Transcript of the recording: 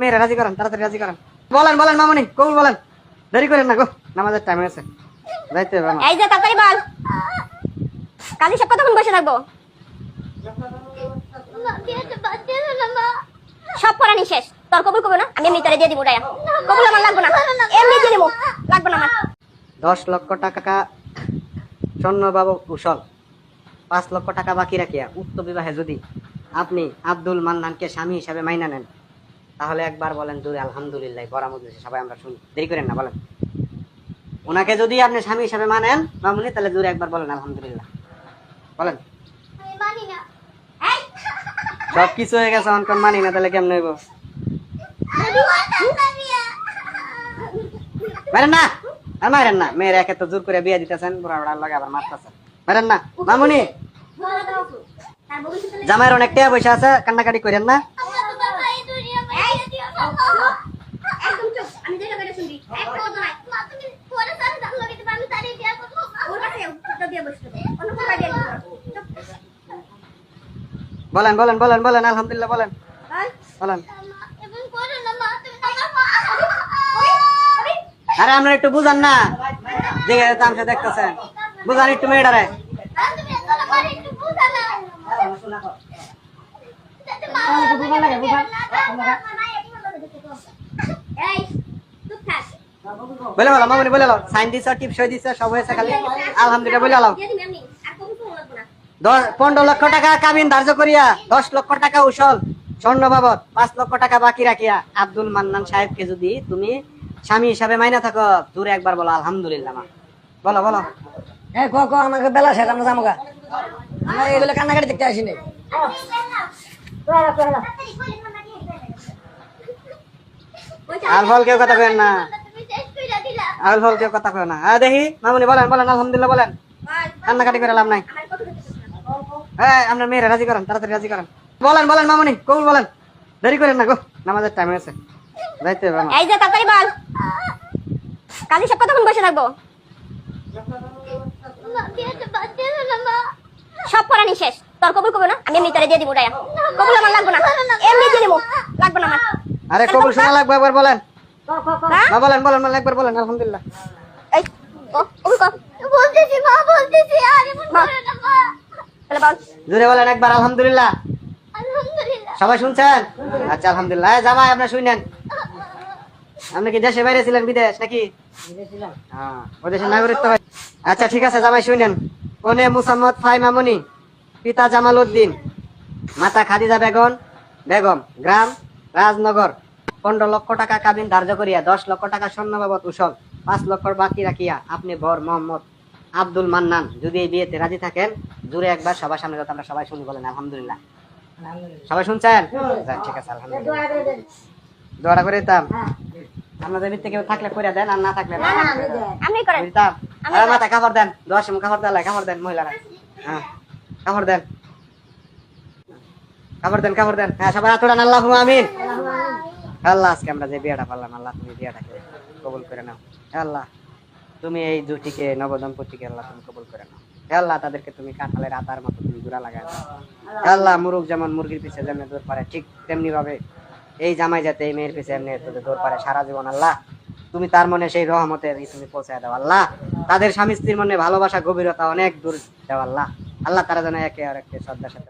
মেয়েরা রাজি করেন, তাড়াতাড়ি রাজি করেন। বলেন বলেন মামুনি, কবুল বলেন, দেরি করেন না গো, নামাজের টাইম হয়েছে, যাইতে হবে আমার। এই যে তাড়াতাড়ি বল, কালি সব কতক্ষণ বসে থাকবো? সব পড়ানি শেষ, তোর কবুল করবো না, আমি এমনি তোরে দিয়ে দিব। রায়া কবুল আমার লাগবে না, এমনি দিয়ে দিব, লাগবে না আমার। 10 লক্ষ টাকা স্বর্ণ বাবু কুশল, 5 লক্ষ টাকা বাকি রাখিয়া উক্ত বিবাহে যদি আপনি আব্দুল মান্নানকে স্বামী হিসাবে মাইনা নেন, তাহলে একবার বলেন জোরে আলহামদুলিল্লাহ। বড় মজলিসে সবাই আমরা শুনি, দেরি করেন না, বলেন। ওনাকে যদি আপনি স্বামী হিসাবে মানেন মামুনি, তাহলে জোরে একবার বলেন আলহামদুলিল্লাহ, বলেন। সব কিছু হয়ে গেছে, অনকন মানি না, তাহলে কেমন হইব? মারেন না, আর মারেন না, মেয়ের একে তো জোর করে বিয়ে দিতেছেন, বুড়া বুড়ার লগে আবার মারতেছেন, মারেন না মামুনি। জামাইয়ের অনেক টাকা পয়সা আছে, কান্নাকাটি করেন না। বলেন বলেন বলেন বলেন আলহামদুলিল্লাহ, বলেন বলেন। আরে আমরা একটু বুঝান না, দেখে তামসা দেখতেছেন, বুঝান একটু মেয়েটারে। বলে বলো মামুনি, বলে লো, সাইন দিছ, টিপ সই দিছ, সব হয়েছে, খালি আলহামদুলিল্লাহ বলে লো। 15 লক্ষ টাকা কাবিন ধার্য করিয়া 10 লক্ষ টাকা উসল স্বর্ণ বাবদ 5 লক্ষ টাকা বাকি রাখিয়া আব্দুল মান্নান সাহেবকে যদি তুমি স্বামী হিসাবে মাইনা থাকো, দূরে একবার বলো আলহামদুলিল্লাহ। মা বলো বলো। আমাকে বেলা শেষ, আমরা যাবো। আমরা এগুলো কান্নাকাটি দেখতে আসিনি। আর ফল কেউ কথা কেন না, আর ফল কেউ কথা কেন না। দেখি মামুনি বলেন বলেন আলহামদুলিল্লাহ, বলেন, কান্নাকাটি করে লাভ নাই। হ্যাঁ, আপনার মেয়েরা রাজি করেন, তাড়াতাড়ি রাজি করেন। বলেন বলেন মামুনি, কবুল বলেন, দেরি করেন না গো, নামাজের টাইম হয়েছে, যাইতে হবে আমার। এই যে তাড়াতাড়ি বল, কালি সব কতক্ষণ বসে থাকবো? সব পড়ানি শেষ, তোর কবুল করবো না, আমি এমনি তোরে দিয়ে দিব। রায়া কবুল আমার লাগবে না, এমনি দিয়ে দিব, লাগবে না আমার। আরে কবুল শোনা লাগবে, একবার বলেন। না বলেন বলেন বলেন, একবার বলেন আলহামদুলিল্লাহ। এই কবুল কর, বলতেছি মা, বলতেছি, আরে বল না মা, তাহলে বল জোরে বলেন একবার আলহামদুলিল্লাহ। আলহামদুলিল্লাহ। সবাই শুনছেন? আচ্ছা আলহামদুলিল্লাহ। জামাই আপনার শুনেন, আপনি কি দেশে বাইরে ছিলেন, বিদেশ নাকি? হ্যাঁ, ওই দেশের নাগরিক তো। আচ্ছা ঠিক আছে, জামাই শুনেন। কনে মুসাম্মদ ফাই মামুনি, পিতা জামাল উদ্দিন, মাতা খাদিজা বেগম, গ্রাম রাজনগর। 15 লক্ষ টাকা কাবিন ধার্য করিয়া 10 লক্ষ টাকা স্বর্ণ বাবদ উসল 5 লক্ষ বাকি রাখিয়া আপনি বর মোহাম্মদ আব্দুল মান্নান যদি এই বিয়েতে রাজি থাকেন, জুড়ে একবার সবার সামনে যত আমরা সবাই শুনি, বলেন আলহামদুলিল্লাহ। সবাই শুনছেন? ঠিক আছে আলহামদুলিল্লাহ, দোয়া করে দিতাম। আপনাদের ভিতরে কেউ থাকলে করে দেন, আর না থাকলে আমি করে দিতাম। আর মাথা কাপড় দেন, 10 কাপড় দেন, কাপড় দেন মহিলারা। হ্যাঁ, কাপড় দেন, কাপড় দেন, কাপড় দেন। হ্যাঁ, সবাই আতরান, আল্লাহু আমিন। আল্লাহ, আজকে আমরা যে বিয়েটা পারলাম, আল্লাহ তুমি বিয়েটাকে কবুল করে নাও। আল্লাহ, তুমি এই জুটিকে, নবদম্পতিকে আল্লাহ তুমি কবুল করে নাও। আল্লাহ, তাদেরকে তুমি কাঁঠালের আতার মতো তুমি জোড়া লাগায় দাও। আল্লাহ, মুরুখ যেমন মুরগির পিছে যেমন দৌড় পারে, ঠিক তেমনি ভাবে এই জামাই যাতে এই মেয়ের পিছে এমনি দৌড় পারে সারা জীবন। আল্লাহ, তুমি তার মনে সেই রহমতের তুমি পৌঁছায় দাও। আল্লাহ, তাদের স্বামী স্ত্রীর মনে ভালোবাসা গভীরতা অনেক দূর দাও। আল্লাহ, আল্লাহ তারা যেন একে আর একে শ্রদ্ধার সাথে